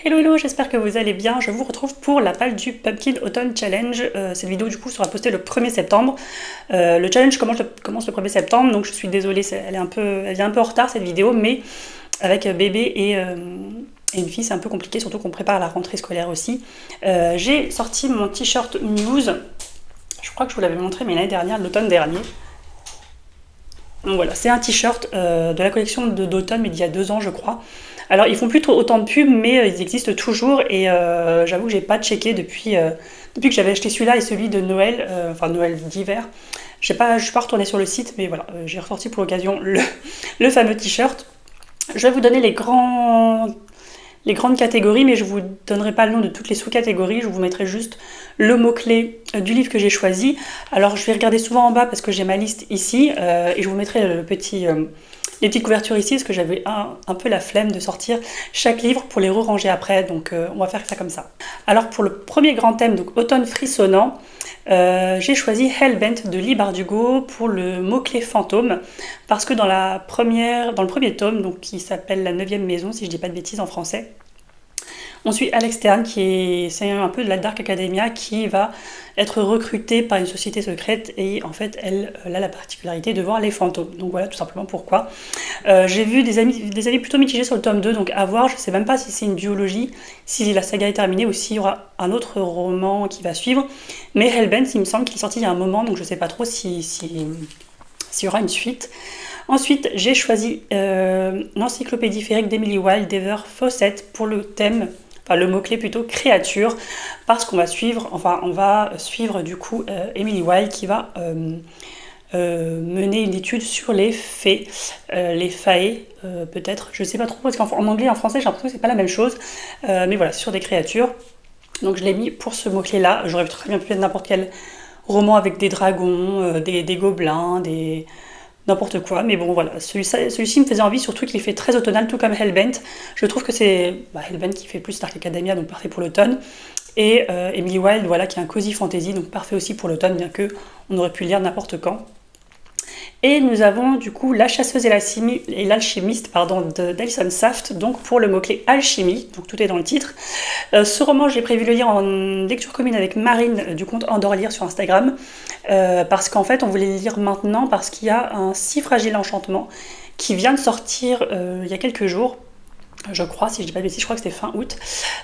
Hello hello, j'espère que vous allez bien. Je vous retrouve pour la page du Pumpkin Autumn Challenge. Cette vidéo du coup sera postée le 1er septembre. Le challenge commence le 1er septembre, donc je suis désolée, elle vient un peu en retard cette vidéo, mais avec bébé et une fille c'est un peu compliqué, surtout qu'on prépare la rentrée scolaire aussi. J'ai sorti mon t-shirt Muse, je crois que je vous l'avais montré mais l'année dernière, l'automne dernier. Donc voilà, c'est un t-shirt de la collection d'automne mais d'il y a 2 ans je crois. Alors ils font plus autant de pubs mais ils existent toujours et j'avoue que j'ai pas checké depuis que j'avais acheté celui-là et celui de Noël, enfin Noël d'hiver. Je suis pas retournée sur le site mais voilà, j'ai ressorti pour l'occasion le fameux t-shirt. Je vais vous donner les grandes catégories, mais je vous donnerai pas le nom de toutes les sous-catégories, je vous mettrai juste le mot-clé du livre que j'ai choisi. Alors je vais regarder souvent en bas parce que j'ai ma liste ici, et je vous mettrai les petites couvertures ici, parce que j'avais un peu la flemme de sortir chaque livre pour les re-ranger après, donc on va faire ça comme ça. Alors pour le premier grand thème, donc automne frissonnant, j'ai choisi Hellbent de Leigh Bardugo pour le mot-clé fantôme, parce que dans le premier tome, donc qui s'appelle La 9e maison, si je dis pas de bêtises en français, on suit Alex Stern, c'est un peu de la Dark Academia, qui va être recrutée par une société secrète et en fait elle a la particularité de voir les fantômes. Donc voilà tout simplement pourquoi. J'ai vu des avis plutôt mitigés sur le tome 2, donc à voir, je sais même pas si c'est une duologie, si la saga est terminée ou s'il y aura un autre roman qui va suivre. Mais Hellbent, il me semble qu'il est sorti il y a un moment, donc je sais pas trop s'il y aura une suite. Ensuite, j'ai choisi l'encyclopédie féerique d'Emily Wilde d'Ever Fawcett pour le thème, enfin le mot-clé plutôt créature, parce qu'on va suivre du coup Emily Wilde qui va mener une étude sur les fées, les fae peut-être, je sais pas trop, parce qu'en anglais et en français j'ai l'impression que c'est pas la même chose, mais voilà, sur des créatures. Donc je l'ai mis pour ce mot-clé là, j'aurais très bien pu mettre n'importe quel roman avec des dragons, des gobelins, n'importe quoi, mais bon voilà, celui-ci me faisait envie, surtout qu'il fait très automnal, tout comme Hellbent. Je trouve que c'est Hellbent qui fait plus Dark Academia, donc parfait pour l'automne, et Emily Wilde, voilà, qui est un cozy fantasy, donc parfait aussi pour l'automne, bien que on aurait pu le lire n'importe quand. Et nous avons du coup La chasseuse et l'alchimiste d'Alison Saft, donc pour le mot-clé alchimie, donc tout est dans le titre. Ce roman, j'ai prévu de le lire en lecture commune avec Marine du compte Andorre Lire sur Instagram, parce qu'en fait on voulait le lire maintenant parce qu'il y a un si fragile enchantement qui vient de sortir il y a quelques jours, je crois, si je dis pas de bêtises, je crois que c'était fin août,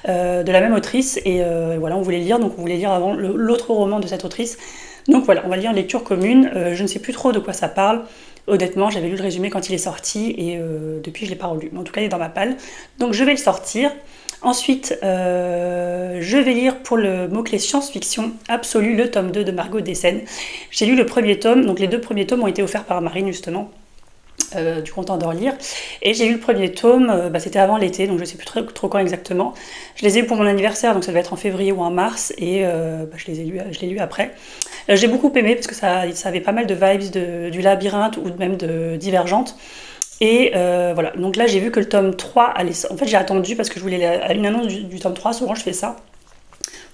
de la même autrice, et voilà, on voulait le lire, donc on voulait lire avant l'autre roman de cette autrice. Donc voilà, on va lire en lecture commune. Je ne sais plus trop de quoi ça parle. Honnêtement, j'avais lu le résumé quand il est sorti et depuis je ne l'ai pas relu. Mais en tout cas, il est dans ma palle. Donc je vais le sortir. Ensuite, je vais lire pour le mot-clé science-fiction absolue le tome 2 de Margot Dessen. J'ai lu le premier tome, donc les 2 premiers tomes ont été offerts par Marine justement. Du compte Andorre Lire, et j'ai eu le premier tome, c'était avant l'été, donc je sais plus trop quand exactement. Je les ai eu pour mon anniversaire, donc ça devait être en février ou en mars, et je l'ai lu après. J'ai beaucoup aimé parce que ça avait pas mal de vibes du labyrinthe ou même de Divergente. Et voilà, donc là j'ai vu que le tome 3 allait. En fait j'ai attendu parce que je voulais une annonce du tome 3, souvent je fais ça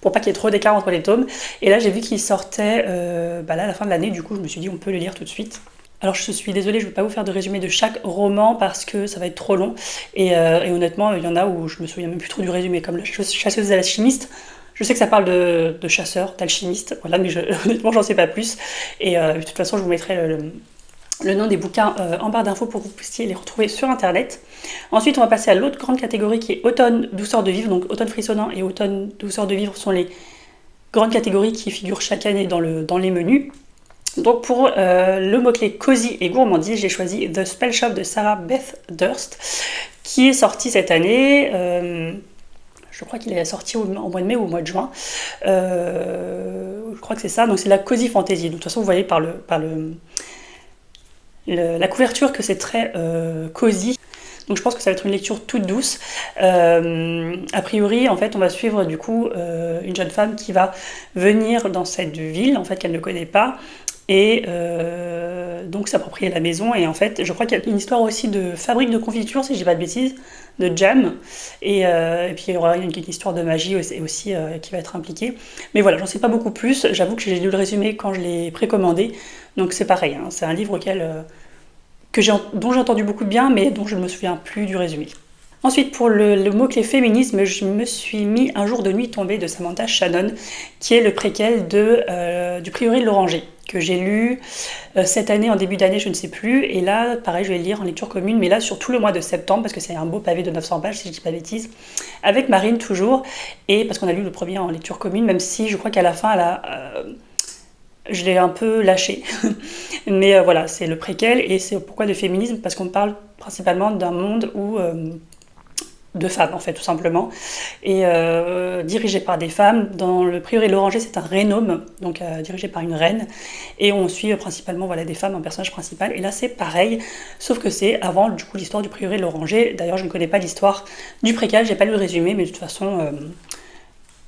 pour pas qu'il y ait trop d'écart entre les tomes. Et là j'ai vu qu'il sortait là, à la fin de l'année, du coup je me suis dit on peut le lire tout de suite. Alors je suis désolée, je ne vais pas vous faire de résumé de chaque roman parce que ça va être trop long. Et honnêtement, il y en a où je me souviens même plus trop du résumé, comme La chasseuse et l'alchimiste. Je sais que ça parle de chasseurs, d'alchimistes, voilà, mais honnêtement, j'en sais pas plus. Et de toute façon, je vous mettrai le nom des bouquins en barre d'infos pour que vous puissiez les retrouver sur internet. Ensuite, on va passer à l'autre grande catégorie qui est automne, douceur de vivre. Donc automne frissonnant et automne, douceur de vivre sont les grandes catégories qui figurent chaque année dans les menus. Donc pour le mot-clé cosy et gourmandise, j'ai choisi The Spell Shop de Sarah Beth Durst, qui est sorti cette année. Je crois qu'il est sorti au mois de mai ou au mois de juin. Je crois que c'est ça. Donc c'est la cozy fantasy. Donc, de toute façon, vous voyez par la couverture que c'est très cosy. Donc je pense que ça va être une lecture toute douce. A priori, en fait, on va suivre du coup une jeune femme qui va venir dans cette ville, en fait, qu'elle ne connaît pas, et donc s'approprier la maison. Et en fait, je crois qu'il y a une histoire aussi de fabrique de confiture, si je dis pas de bêtises, de jam, et puis il y aura une histoire de magie aussi qui va être impliquée. Mais voilà, j'en sais pas beaucoup plus. J'avoue que j'ai lu le résumé quand je l'ai précommandé, donc c'est pareil, hein, c'est un livre dont j'ai entendu beaucoup de bien, mais dont je ne me souviens plus du résumé. Ensuite, pour le mot-clé féminisme, je me suis mis Un jour de nuit tombée de Samantha Shannon, qui est le préquel du Prieuré de l'Oranger, que j'ai lu cette année, en début d'année, je ne sais plus. Et là, pareil, je vais le lire en lecture commune, mais là sur tout le mois de septembre, parce que c'est un beau pavé de 900 pages, si je dis pas de bêtises, avec Marine toujours, et parce qu'on a lu le premier en lecture commune, même si je crois qu'à la fin, je l'ai un peu lâché. Mais voilà, c'est le préquel, et c'est pourquoi de féminisme, parce qu'on parle principalement d'un monde où de femmes en fait tout simplement, et dirigé par des femmes. Dans le prieuré de l'Oranger, c'est un rénome, donc dirigé par une reine, et on suit principalement voilà, des femmes en personnage principal, et là c'est pareil, sauf que c'est avant du coup l'histoire du prieuré de l'Oranger. D'ailleurs je ne connais pas l'histoire du préquel, j'ai pas lu le résumé, mais de toute façon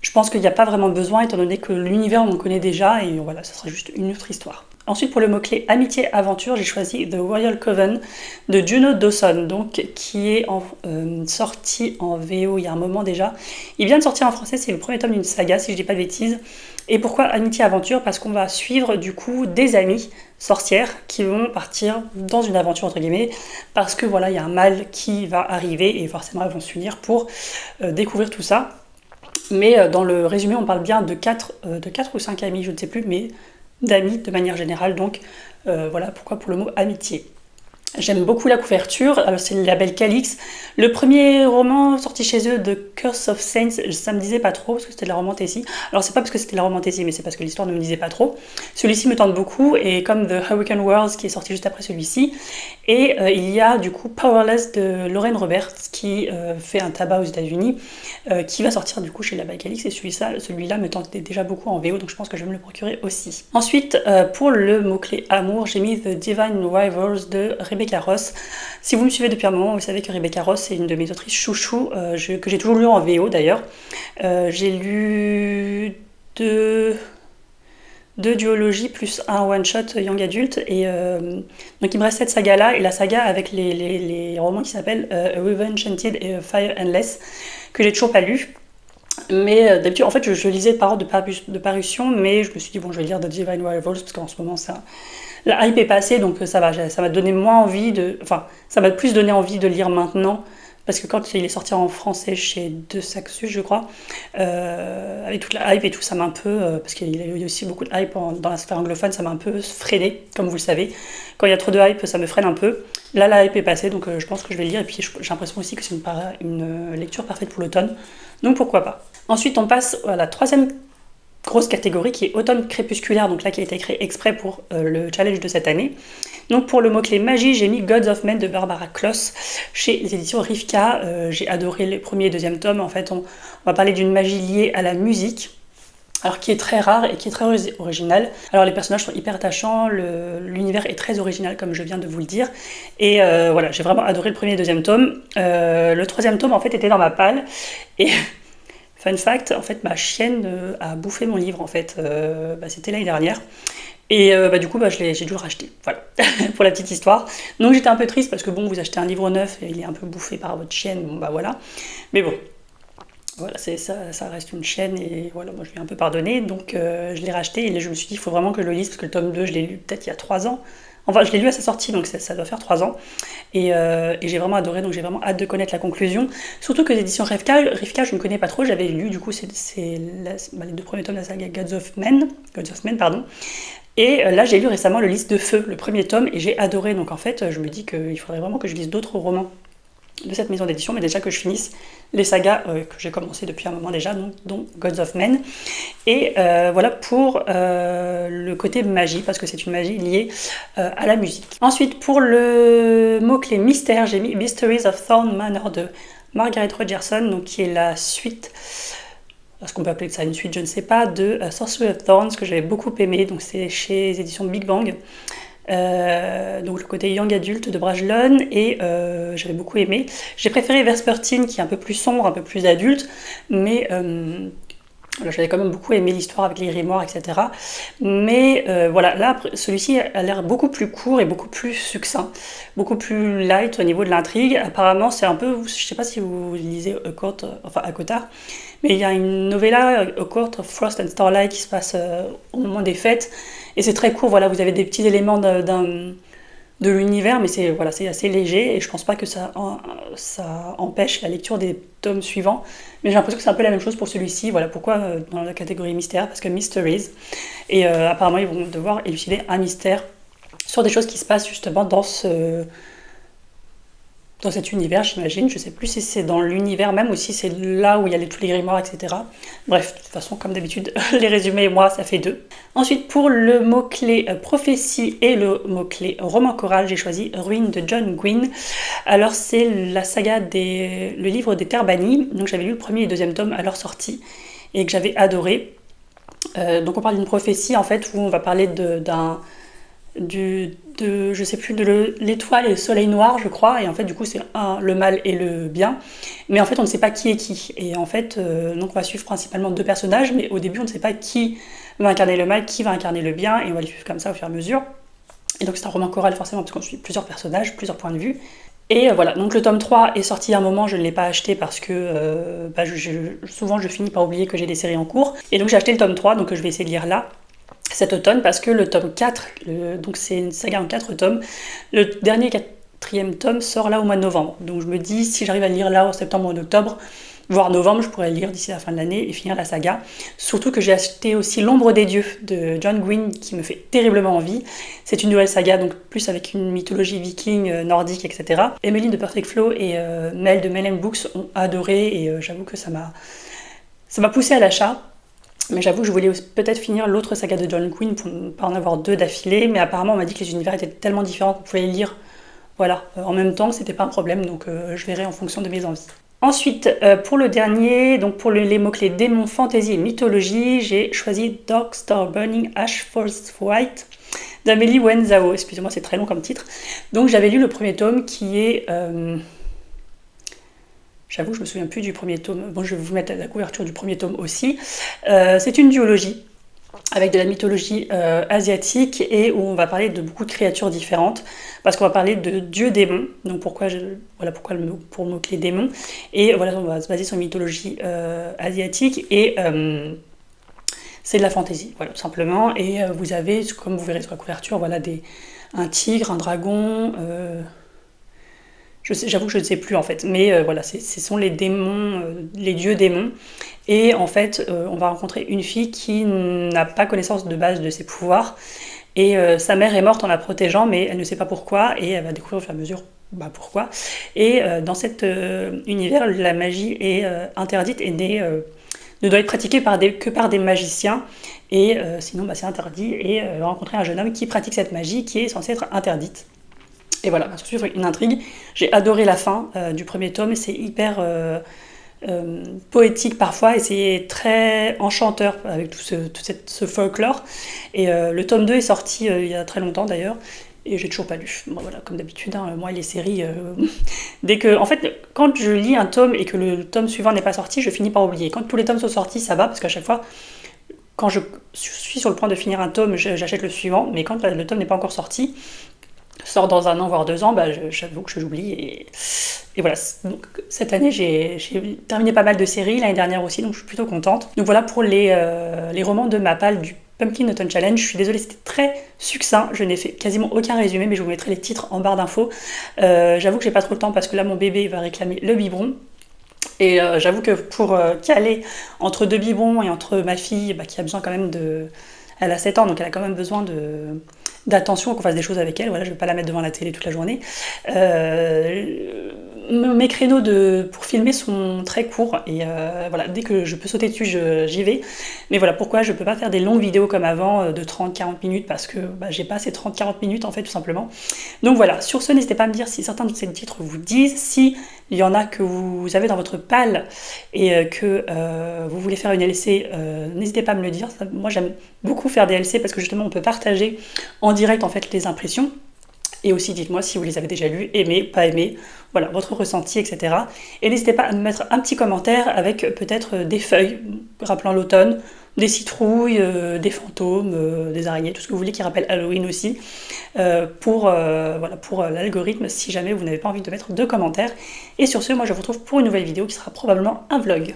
je pense qu'il n'y a pas vraiment besoin, étant donné que l'univers on le connaît déjà, et voilà, ça sera juste une autre histoire. Ensuite, pour le mot-clé amitié-aventure, j'ai choisi The Royal Coven de Juno Dawson, donc, qui est sorti en VO il y a un moment déjà. Il vient de sortir en français, c'est le premier tome d'une saga, si je dis pas de bêtises. Et pourquoi amitié-aventure? Parce qu'on va suivre du coup des amies sorcières qui vont partir dans une aventure entre guillemets, parce que voilà, il y a un mal qui va arriver et forcément elles vont s'unir pour découvrir tout ça. Mais dans le résumé, on parle bien de 4 ou 5 amis, je ne sais plus, mais d'amis de manière générale, donc voilà pourquoi pour le mot amitié. J'aime beaucoup la couverture, alors c'est le label Calix. Le premier roman sorti chez eux, The Curse of Saints, ça me disait pas trop parce que c'était de la romantasy. Alors c'est pas parce que c'était de la romantasy, mais c'est parce que l'histoire ne me disait pas trop. Celui-ci me tente beaucoup, et comme The Hurricane Wars qui est sorti juste après celui-ci. Et il y a du coup Powerless de Lauren Roberts qui fait un tabac aux États-Unis, qui va sortir du coup chez le label Calix, et celui-là me tentait déjà beaucoup en VO, donc je pense que je vais me le procurer aussi. Ensuite, pour le mot-clé amour, j'ai mis The Divine Rivals de Rebecca Ross. Si vous me suivez depuis un moment, vous savez que Rebecca Ross est une de mes autrices chouchou, que j'ai toujours lu en VO d'ailleurs. J'ai lu deux duologies plus un one-shot young adulte, et donc il me reste cette saga-là, et la saga avec les romans qui s'appellent A River Enchanted et Fire Endless, que j'ai toujours pas lu. Mais d'habitude, en fait, je lisais par ordre de parution, mais je me suis dit, bon, je vais lire The Divine Rivals, parce qu'en ce moment, la hype est passée, donc ça m'a donné moins envie enfin, ça m'a plus donné envie de lire maintenant, parce que quand il est sorti en français chez De Saxus, je crois, avec toute la hype et tout, ça m'a un peu, parce qu'il y a eu aussi beaucoup de hype dans la sphère anglophone, ça m'a un peu freiné, comme vous le savez. Quand il y a trop de hype, ça me freine un peu. Là, la hype est passée, donc je pense que je vais le lire, et puis j'ai l'impression aussi que c'est une lecture parfaite pour l'automne, donc pourquoi pas. Ensuite, on passe à la troisième grosse catégorie qui est automne crépusculaire, donc là qui a été créé exprès pour le challenge de cette année. Donc pour le mot-clé magie, j'ai mis Gods of Men de Barbara Kloss chez les éditions Rivka. J'ai adoré les premiers et deuxième tomes. En fait, on va parler d'une magie liée à la musique, alors qui est très rare et qui est très originale. Alors les personnages sont hyper attachants, l'univers est très original comme je viens de vous le dire, et voilà, j'ai vraiment adoré le premier et deuxième tome. Le troisième tome en fait était dans ma palle, et fun fact, en fait ma chienne a bouffé mon livre en fait, c'était l'année dernière. Et du coup, j'ai dû le racheter. Voilà, pour la petite histoire. Donc j'étais un peu triste parce que bon, vous achetez un livre neuf et il est un peu bouffé par votre chienne, bon bah voilà. Mais bon, voilà, ça reste une chaîne, et voilà, moi je lui ai un peu pardonné, donc je l'ai racheté, et je me suis dit, il faut vraiment que je le lise, parce que le tome 2, je l'ai lu peut-être il y a 3 ans. Enfin, je l'ai lu à sa sortie, donc ça doit faire 3 ans. Et j'ai vraiment adoré, donc j'ai vraiment hâte de connaître la conclusion. Surtout que l'édition Rivka, je ne connais pas trop, j'avais lu, du coup, c'est les 2 premiers tomes de la saga Gods of Men, pardon. Et là, j'ai lu récemment Le Lys de Feu, le premier tome, et j'ai adoré. Donc en fait, je me dis qu'il faudrait vraiment que je lise d'autres romans de cette maison d'édition, mais déjà que je finisse les sagas que j'ai commencé depuis un moment déjà, dont Gods of Men. Et voilà pour le côté magie, parce que c'est une magie liée à la musique. Ensuite, pour le mot-clé mystère, j'ai mis Mysteries of Thorn Manor de Margaret Rogerson, donc qui est la suite, est-ce qu'on peut appeler ça une suite, je ne sais pas, de Sorcery of Thorns, que j'avais beaucoup aimé, donc c'est chez les éditions Big Bang. Donc le côté young adulte de Brajlon, et j'avais beaucoup aimé. J'ai préféré Vespertine qui est un peu plus sombre, un peu plus adulte, mais voilà, j'avais quand même beaucoup aimé l'histoire avec les grimoires, etc. Mais voilà, là celui-ci a l'air beaucoup plus court et beaucoup plus succinct, beaucoup plus light au niveau de l'intrigue. Apparemment c'est un peu, je sais pas si vous lisez Akotar, mais il y a une novella, A Court of Frost and Starlight, qui se passe au moment des fêtes, et c'est très court. Voilà, vous avez des petits éléments de l'univers, mais c'est voilà, c'est assez léger et je pense pas que ça empêche la lecture des tomes suivants. Mais j'ai l'impression que c'est un peu la même chose pour celui-ci. Voilà pourquoi dans la catégorie mystère, parce que Mysteries. Et apparemment, ils vont devoir élucider un mystère sur des choses qui se passent justement dans cet univers, j'imagine. Je sais plus si c'est dans l'univers même ou si c'est là où il y a tous les grimoires, etc. Bref, de toute façon, comme d'habitude, les résumés et moi, ça fait deux. Ensuite, pour le mot-clé prophétie et le mot-clé roman choral, j'ai choisi Ruines de John Gwynne. Alors, c'est la saga le livre des Terres bannies. Donc, j'avais lu le premier et le deuxième tome à leur sortie et que j'avais adoré. Donc, on parle d'une prophétie, en fait, où on va parler je sais plus, de l'étoile et le soleil noir, je crois, et en fait, du coup, c'est le mal et le bien, mais en fait, on ne sait pas qui est qui, et en fait, donc on va suivre principalement deux personnages, mais au début, on ne sait pas qui va incarner le mal, qui va incarner le bien, et on va les suivre comme ça au fur et à mesure, et donc c'est un roman choral, forcément, parce qu'on suit plusieurs personnages, plusieurs points de vue, et voilà, donc le tome 3 est sorti à un moment, je ne l'ai pas acheté parce que souvent je finis par oublier que j'ai des séries en cours, et donc j'ai acheté le tome 3, donc je vais essayer de lire là, cet automne, parce que le tome 4, donc c'est une saga en 4 tomes, le dernier quatrième tome sort là au mois de novembre. Donc je me dis, si j'arrive à le lire là en septembre ou en octobre, voire novembre, je pourrais le lire d'ici la fin de l'année et finir la saga. Surtout que j'ai acheté aussi L'ombre des dieux de John Gwynne, qui me fait terriblement envie. C'est une nouvelle saga, donc plus avec une mythologie viking, nordique, etc. Emily de Perfect Flow et Mel de Mel Books ont adoré, et j'avoue que ça m'a poussé à l'achat. Mais j'avoue que je voulais peut-être finir l'autre saga de John Gwynne pour ne pas en avoir deux d'affilée, mais apparemment on m'a dit que les univers étaient tellement différents qu'on pouvait les lire en même temps, c'était pas un problème, donc je verrai en fonction de mes envies. Ensuite, pour le dernier, donc pour les mots-clés démons, fantasy et mythologie, j'ai choisi Dark Star Burning Ash Force White d'Amélie Wenzhao. Excusez-moi, c'est très long comme titre. Donc j'avais lu le premier tome qui est... J'avoue, je me souviens plus du premier tome. Bon, je vais vous mettre la couverture du premier tome aussi. C'est une duologie avec de la mythologie asiatique et où on va parler de beaucoup de créatures différentes parce qu'on va parler de dieux démons. Donc pourquoi pour le mot-clé démon. Et voilà, on va se baser sur une mythologie asiatique et c'est de la fantaisie, voilà, tout simplement. Et vous avez, comme vous verrez sur la couverture, voilà, un tigre, un dragon... J'avoue que je ne sais plus en fait, mais voilà, ce sont les démons, les dieux démons. Et en fait, on va rencontrer une fille qui n'a pas connaissance de base de ses pouvoirs. Et sa mère est morte en la protégeant, mais elle ne sait pas pourquoi. Et elle va découvrir au fur et à mesure pourquoi. Et dans cet univers, la magie est interdite et ne doit être pratiquée que par des magiciens. Et sinon, c'est interdit. Et elle va rencontrer un jeune homme qui pratique cette magie qui est censée être interdite. Et voilà, va suivre une intrigue. J'ai adoré la fin du premier tome, c'est hyper poétique parfois et c'est très enchanteur avec tout ce folklore. Et le tome 2 est sorti il y a très longtemps d'ailleurs, et j'ai toujours pas lu. Bon, voilà, comme d'habitude, hein, moi les séries, en fait, quand je lis un tome et que le tome suivant n'est pas sorti, je finis par oublier. Quand tous les tomes sont sortis, ça va, parce qu'à chaque fois, quand je suis sur le point de finir un tome, j'achète le suivant, mais quand le tome n'est pas encore sorti, sort dans 1 an voire 2 ans, j'avoue que j'oublie et voilà. Donc cette année j'ai terminé pas mal de séries, l'année dernière aussi, donc je suis plutôt contente. Donc voilà pour les romans de Mappal du Pumpkin Autumn Challenge. Je suis désolée, c'était très succinct, je n'ai fait quasiment aucun résumé, mais je vous mettrai les titres en barre d'infos. J'avoue que j'ai pas trop le temps parce que là mon bébé va réclamer le biberon. Et j'avoue que pour caler entre 2 biberons et entre ma fille qui a besoin quand même elle a 7 ans, donc elle a quand même besoin d'attention, qu'on fasse des choses avec elle. Voilà, je vais pas la mettre devant la télé toute la journée. Mes créneaux pour filmer sont très courts et voilà, dès que je peux sauter dessus, j'y vais. Mais voilà, pourquoi je peux pas faire des longues vidéos comme avant de 30-40 minutes parce que j'ai pas ces 30-40 minutes en fait, tout simplement. Donc voilà, sur ce, n'hésitez pas à me dire si certains de ces titres vous disent, si il y en a que vous avez dans votre palle et que vous voulez faire une LC, n'hésitez pas à me le dire. Moi j'aime beaucoup faire des LC parce que justement on peut partager en direct en fait les impressions. Et aussi dites-moi si vous les avez déjà lus, aimés, pas aimés, voilà, votre ressenti, etc. Et n'hésitez pas à me mettre un petit commentaire avec peut-être des feuilles rappelant l'automne, des citrouilles, des fantômes, des araignées, tout ce que vous voulez qui rappelle Halloween aussi, pour l'algorithme si jamais vous n'avez pas envie de mettre de commentaires. Et sur ce, moi je vous retrouve pour une nouvelle vidéo qui sera probablement un vlog.